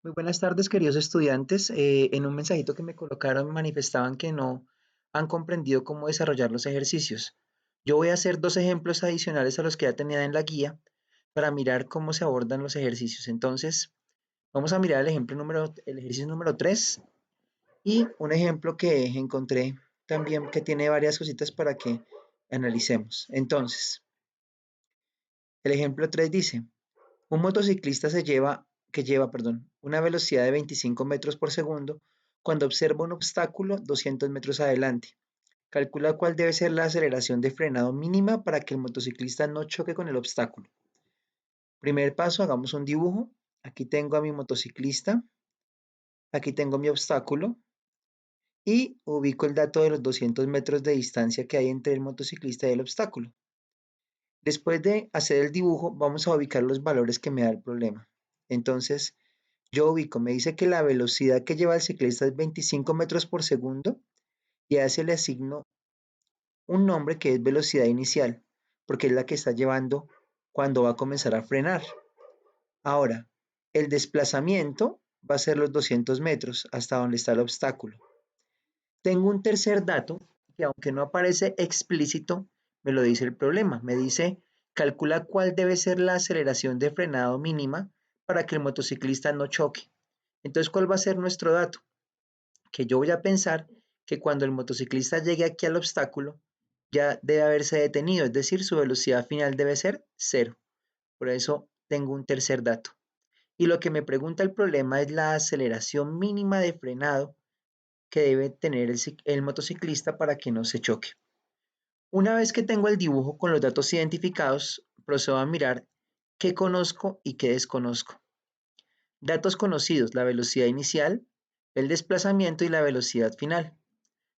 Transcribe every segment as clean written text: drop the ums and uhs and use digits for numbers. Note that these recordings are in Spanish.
Muy buenas tardes, queridos estudiantes. En un mensajito que me colocaron manifestaban que no han comprendido cómo desarrollar los ejercicios. Yo voy a hacer dos ejemplos adicionales a los que ya tenía en la guía para mirar cómo se abordan los ejercicios. Entonces, vamos a mirar el ejercicio número 3 y un ejemplo que encontré también que tiene varias cositas para que analicemos. Entonces, el ejemplo 3 dice: un motociclista lleva una velocidad de 25 metros por segundo cuando observa un obstáculo 200 metros adelante. Calcula cuál debe ser la aceleración de frenado mínima para que el motociclista no choque con el obstáculo. Primer paso, hagamos un dibujo. Aquí tengo a mi motociclista, aquí tengo mi obstáculo y ubico el dato de los 200 metros de distancia que hay entre el motociclista y el obstáculo. Después de hacer el dibujo, vamos a ubicar los valores que me da el problema. Entonces, yo ubico, me dice que la velocidad que lleva el ciclista es 25 metros por segundo y a ese le asigno un nombre que es velocidad inicial, porque es la que está llevando cuando va a comenzar a frenar. Ahora, el desplazamiento va a ser los 200 metros hasta donde está el obstáculo. Tengo un tercer dato que, aunque no aparece explícito, me lo dice el problema. Me dice: calcula cuál debe ser la aceleración de frenado mínima para que el motociclista no choque. Entonces, ¿cuál va a ser nuestro dato? Que yo voy a pensar que cuando el motociclista llegue aquí al obstáculo, ya debe haberse detenido, es decir, su velocidad final debe ser cero. Por eso tengo un tercer dato. Y lo que me pregunta el problema es la aceleración mínima de frenado que debe tener el motociclista para que no se choque. Una vez que tengo el dibujo con los datos identificados, procedo a mirar qué conozco y qué desconozco. Datos conocidos: la velocidad inicial, el desplazamiento y la velocidad final.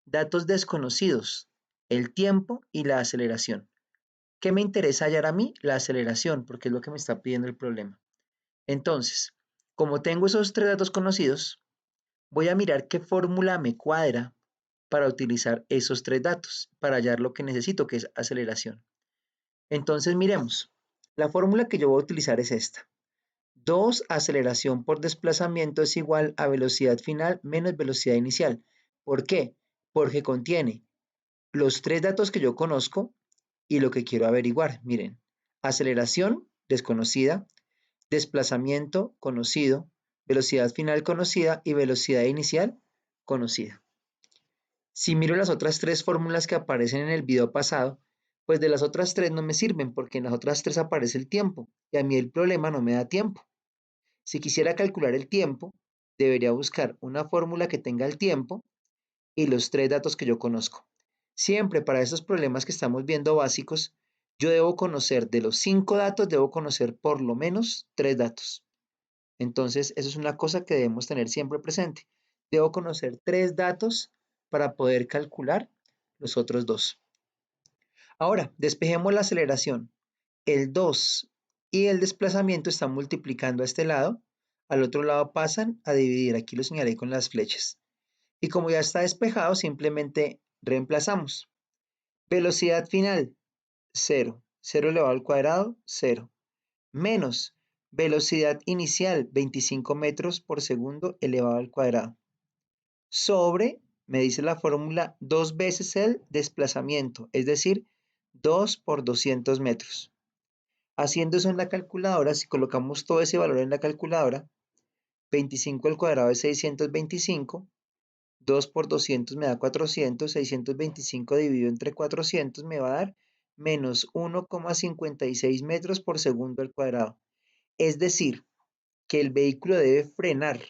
Datos desconocidos: el tiempo y la aceleración. ¿Qué me interesa hallar a mí? La aceleración, porque es lo que me está pidiendo el problema. Entonces, como tengo esos tres datos conocidos, voy a mirar qué fórmula me cuadra para utilizar esos tres datos, para hallar lo que necesito, que es aceleración. Entonces, miremos. La fórmula que yo voy a utilizar es esta. 2 aceleración por desplazamiento es igual a velocidad final menos velocidad inicial. ¿Por qué? Porque contiene los tres datos que yo conozco y lo que quiero averiguar. Miren, aceleración desconocida, desplazamiento conocido, velocidad final conocida y velocidad inicial conocida. Si miro las otras tres fórmulas que aparecen en el video pasado, pues de las otras tres no me sirven porque en las otras tres aparece el tiempo y a mí el problema no me da tiempo. Si quisiera calcular el tiempo, debería buscar una fórmula que tenga el tiempo y los tres datos que yo conozco. Siempre para estos problemas que estamos viendo básicos, yo debo conocer de los 5 datos, debo conocer por lo menos 3 datos. Entonces, eso es una cosa que debemos tener siempre presente. Debo conocer 3 datos para poder calcular los otros dos. Ahora, despejemos la aceleración. El 2 y el desplazamiento están multiplicando a este lado, al otro lado pasan a dividir. Aquí lo señalé con las flechas. Y como ya está despejado, simplemente reemplazamos. Velocidad final, 0. 0 elevado al cuadrado, 0. Menos velocidad inicial, 25 metros por segundo elevado al cuadrado. Sobre, me dice la fórmula, 2 veces el desplazamiento, es decir, 2 por 200 metros. Haciendo eso en la calculadora, si colocamos todo ese valor en la calculadora, 25 al cuadrado es 625, 2 por 200 me da 400, 625 dividido entre 400 me va a dar menos 1,56 metros por segundo al cuadrado. Es decir, que el vehículo debe frenar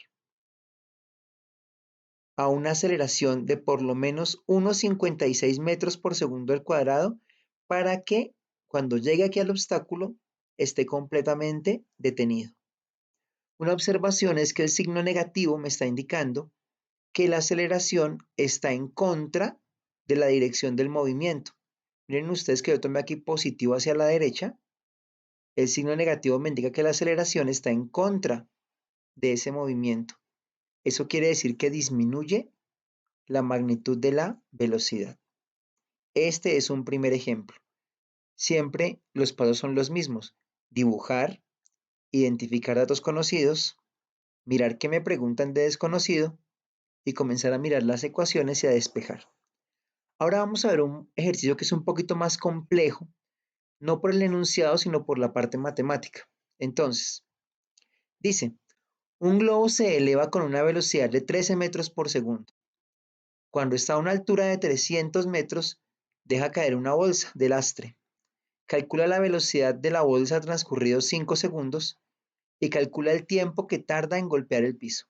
a una aceleración de por lo menos 1,56 metros por segundo al cuadrado para que cuando llegue aquí al obstáculo esté completamente detenido. Una observación es que el signo negativo me está indicando que la aceleración está en contra de la dirección del movimiento. Miren ustedes que yo tomé aquí positivo hacia la derecha, el signo negativo me indica que la aceleración está en contra de ese movimiento. Eso quiere decir que disminuye la magnitud de la velocidad. Este es un primer ejemplo. Siempre los pasos son los mismos: dibujar, identificar datos conocidos, mirar qué me preguntan de desconocido y comenzar a mirar las ecuaciones y a despejar. Ahora vamos a ver un ejercicio que es un poquito más complejo, no por el enunciado, sino por la parte matemática. Entonces, dice, un globo se eleva con una velocidad de 13 metros por segundo. Cuando está a una altura de 300 metros, deja caer una bolsa de lastre. Calcula la velocidad de la bolsa transcurridos 5 segundos y calcula el tiempo que tarda en golpear el piso.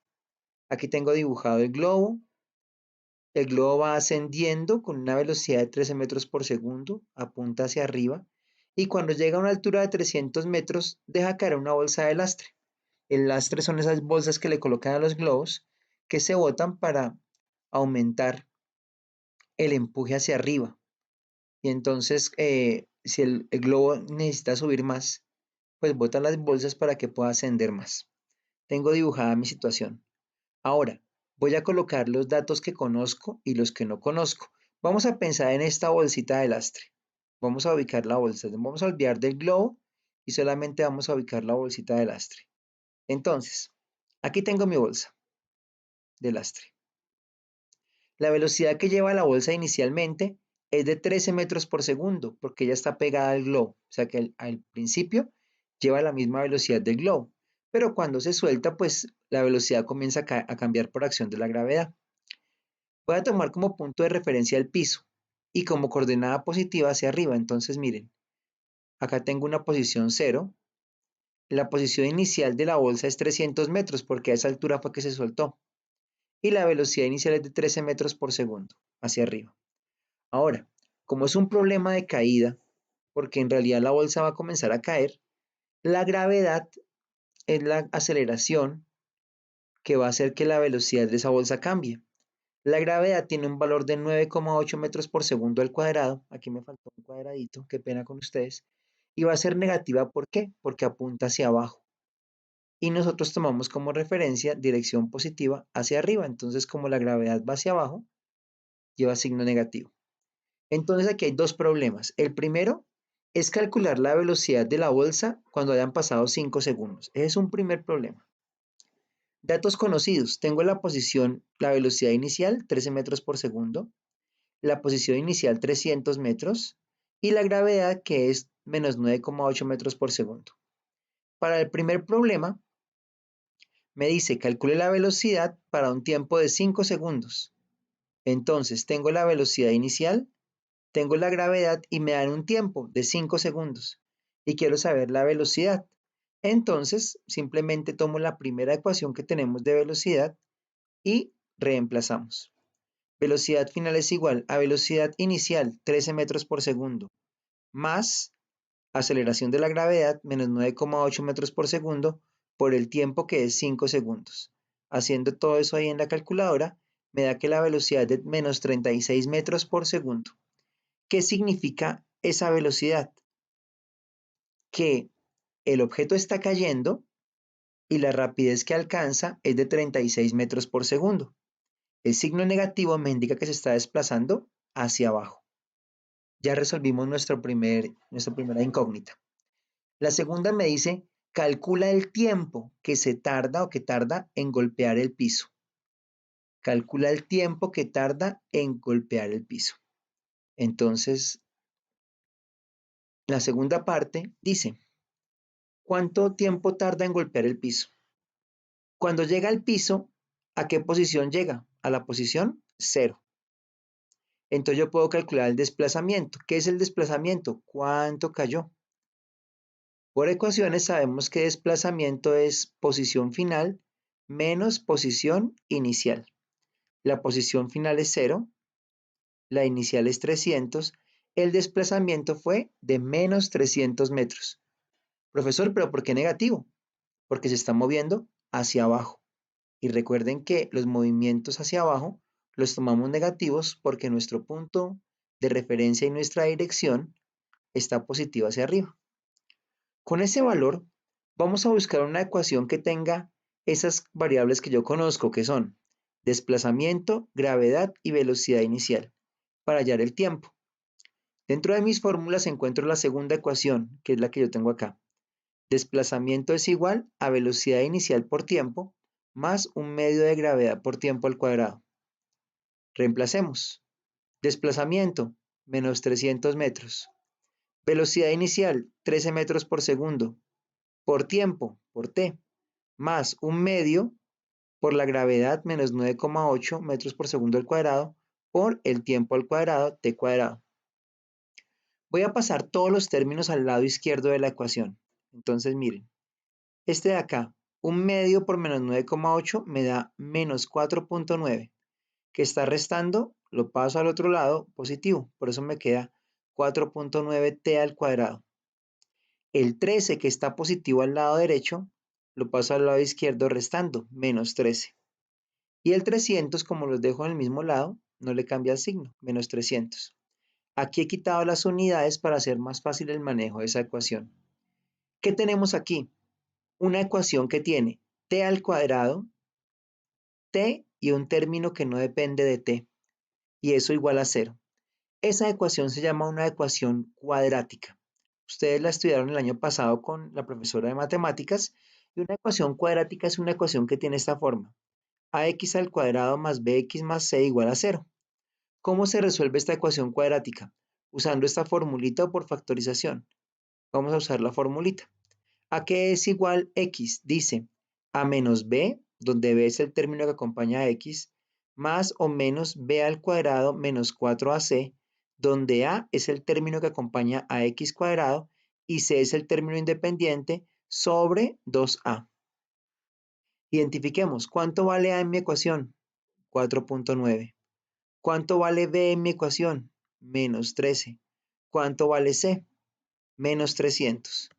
Aquí tengo dibujado el globo. El globo va ascendiendo con una velocidad de 13 metros por segundo, apunta hacia arriba, y cuando llega a una altura de 300 metros, deja caer una bolsa de lastre. El lastre son esas bolsas que le colocan a los globos que se botan para aumentar el empuje hacia arriba. Y entonces, si el globo necesita subir más, pues botan las bolsas para que pueda ascender más. Tengo dibujada mi situación. Ahora, voy a colocar los datos que conozco y los que no conozco. Vamos a pensar en esta bolsita de lastre. Vamos a ubicar la bolsa. Vamos a olvidar del globo y solamente vamos a ubicar la bolsita de lastre. Entonces, aquí tengo mi bolsa de lastre. La velocidad que lleva la bolsa inicialmente es de 13 metros por segundo, porque ya está pegada al globo. O sea que al principio lleva la misma velocidad del globo, pero cuando se suelta, pues la velocidad comienza a cambiar por acción de la gravedad. Voy a tomar como punto de referencia el piso y como coordenada positiva hacia arriba. Entonces, miren, acá tengo una posición 0. La posición inicial de la bolsa es 300 metros, porque a esa altura fue que se soltó. Y la velocidad inicial es de 13 metros por segundo, hacia arriba. Ahora, como es un problema de caída, porque en realidad la bolsa va a comenzar a caer, la gravedad es la aceleración que va a hacer que la velocidad de esa bolsa cambie. La gravedad tiene un valor de 9,8 metros por segundo al cuadrado. Aquí me faltó un cuadradito, qué pena con ustedes. Y va a ser negativa, ¿por qué? Porque apunta hacia abajo. Y nosotros tomamos como referencia dirección positiva hacia arriba. Entonces, como la gravedad va hacia abajo, lleva signo negativo. Entonces aquí hay dos problemas. El primero es calcular la velocidad de la bolsa cuando hayan pasado 5 segundos. Ese es un primer problema. Datos conocidos. Tengo la velocidad inicial, 13 metros por segundo, la posición inicial, 300 metros, y la gravedad, que es menos 9,8 metros por segundo. Para el primer problema, me dice calcule la velocidad para un tiempo de 5 segundos. Entonces, tengo la velocidad inicial, tengo la gravedad y me dan un tiempo de 5 segundos y quiero saber la velocidad. Entonces, simplemente tomo la primera ecuación que tenemos de velocidad y reemplazamos. Velocidad final es igual a velocidad inicial, 13 metros por segundo, más aceleración de la gravedad, menos 9,8 metros por segundo, por el tiempo que es 5 segundos. Haciendo todo eso ahí en la calculadora, me da que la velocidad es de menos 36 metros por segundo. ¿Qué significa esa velocidad? Que el objeto está cayendo y la rapidez que alcanza es de 36 metros por segundo. El signo negativo me indica que se está desplazando hacia abajo. Ya resolvimos nuestra primera incógnita. La segunda me dice, calcula el tiempo que se tarda o que tarda en golpear el piso. Calcula el tiempo que tarda en golpear el piso. Entonces, la segunda parte dice, ¿cuánto tiempo tarda en golpear el piso? Cuando llega al piso, ¿a qué posición llega? A la posición 0. Entonces yo puedo calcular el desplazamiento. ¿Qué es el desplazamiento? ¿Cuánto cayó? Por ecuaciones sabemos que desplazamiento es posición final menos posición inicial. La posición final es 0, la inicial es 300, el desplazamiento fue de menos 300 metros. Profesor, ¿pero por qué negativo? Porque se está moviendo hacia abajo. Y recuerden que los movimientos hacia abajo los tomamos negativos porque nuestro punto de referencia y nuestra dirección está positiva hacia arriba. Con ese valor vamos a buscar una ecuación que tenga esas variables que yo conozco, que son desplazamiento, gravedad y velocidad inicial, para hallar el tiempo. Dentro de mis fórmulas encuentro la segunda ecuación, que es la que yo tengo acá. Desplazamiento es igual a velocidad inicial por tiempo más un medio de gravedad por tiempo al cuadrado. Reemplacemos. Desplazamiento, menos 300 metros. Velocidad inicial, 13 metros por segundo. Por tiempo, por t, más un medio por la gravedad, menos 9,8 metros por segundo al cuadrado, por el tiempo al cuadrado, t cuadrado. Voy a pasar todos los términos al lado izquierdo de la ecuación. Entonces, miren, este de acá, un medio por menos 9,8 me da menos 4,9. Que está restando, lo paso al otro lado, positivo. Por eso me queda 4,9t al cuadrado. El 13 que está positivo al lado derecho, lo paso al lado izquierdo restando, menos 13. Y el 300, como los dejo en el mismo lado, no le cambia el signo, menos 300. Aquí he quitado las unidades para hacer más fácil el manejo de esa ecuación. ¿Qué tenemos aquí? Una ecuación que tiene t al cuadrado, t y un término que no depende de t, y eso igual a 0. Esa ecuación se llama una ecuación cuadrática. Ustedes la estudiaron el año pasado con la profesora de matemáticas, y una ecuación cuadrática es una ecuación que tiene esta forma: ax al cuadrado más bx más c igual a 0. ¿Cómo se resuelve esta ecuación cuadrática? Usando esta formulita o por factorización. Vamos a usar la formulita. ¿A qué es igual x? Dice a menos b, donde b es el término que acompaña a x, más o menos b al cuadrado menos 4ac, donde a es el término que acompaña a x cuadrado y c es el término independiente, sobre 2a. Identifiquemos, ¿cuánto vale a en mi ecuación? 4,9. ¿Cuánto vale b en mi ecuación? Menos 13. ¿Cuánto vale c? Menos 300.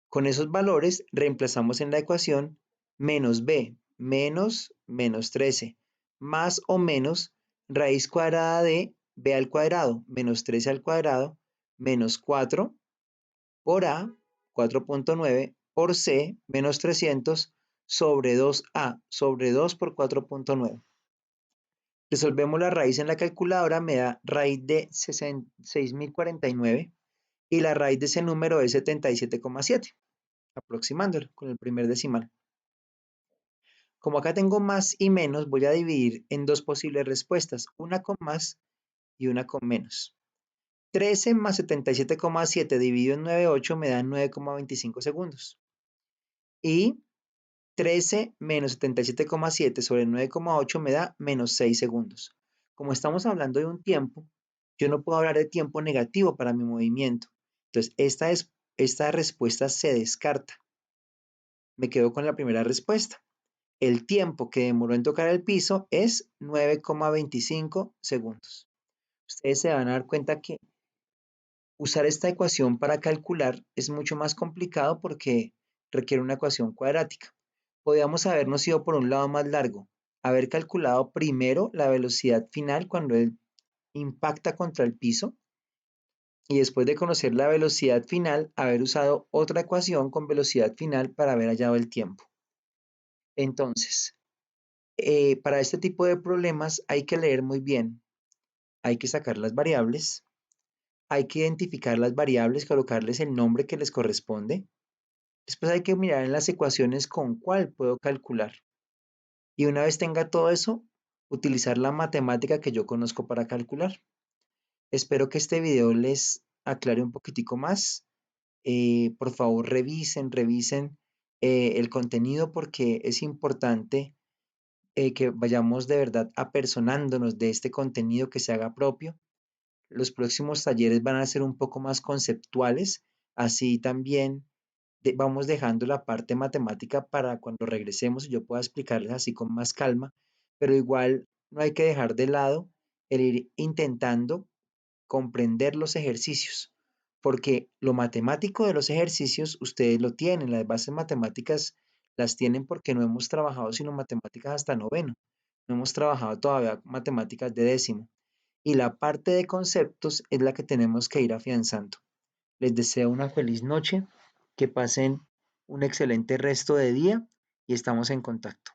Con esos valores reemplazamos en la ecuación menos b, menos 13, más o menos raíz cuadrada de b al cuadrado, menos 13 al cuadrado, menos 4 por a, 4,9, por c, menos 300, sobre 2a, sobre 2 por 4,9. Resolvemos la raíz en la calculadora, me da raíz de 6.049 y la raíz de ese número es 77,7, aproximándolo con el primer decimal. Como acá tengo más y menos, voy a dividir en dos posibles respuestas, una con más y una con menos. 13 más 77,7 dividido en 9,8 me da 9,25 segundos. Y 13 menos 77,7 sobre 9,8 me da menos 6 segundos. Como estamos hablando de un tiempo, yo no puedo hablar de tiempo negativo para mi movimiento. Entonces, esta respuesta se descarta. Me quedo con la primera respuesta. El tiempo que demoró en tocar el piso es 9,25 segundos. Ustedes se van a dar cuenta que usar esta ecuación para calcular es mucho más complicado porque requiere una ecuación cuadrática. Podríamos habernos ido por un lado más largo, haber calculado primero la velocidad final cuando él impacta contra el piso y después de conocer la velocidad final, haber usado otra ecuación con velocidad final para haber hallado el tiempo. Entonces, para este tipo de problemas hay que leer muy bien, hay que sacar las variables, hay que identificar las variables, colocarles el nombre que les corresponde. Después hay que mirar en las ecuaciones con cuál puedo calcular. Y una vez tenga todo eso, utilizar la matemática que yo conozco para calcular. Espero que este video les aclare un poquitico más. Por favor, revisen el contenido porque es importante que vayamos de verdad apersonándonos de este contenido que se haga propio. Los próximos talleres van a ser un poco más conceptuales, así también vamos dejando la parte matemática para cuando regresemos y yo pueda explicarles así con más calma, pero igual no hay que dejar de lado el ir intentando comprender los ejercicios, porque lo matemático de los ejercicios ustedes lo tienen, las bases matemáticas las tienen porque no hemos trabajado sino matemáticas hasta noveno, no hemos trabajado todavía matemáticas de décimo, y la parte de conceptos es la que tenemos que ir afianzando. Les deseo una feliz noche, que pasen un excelente resto de día y estamos en contacto.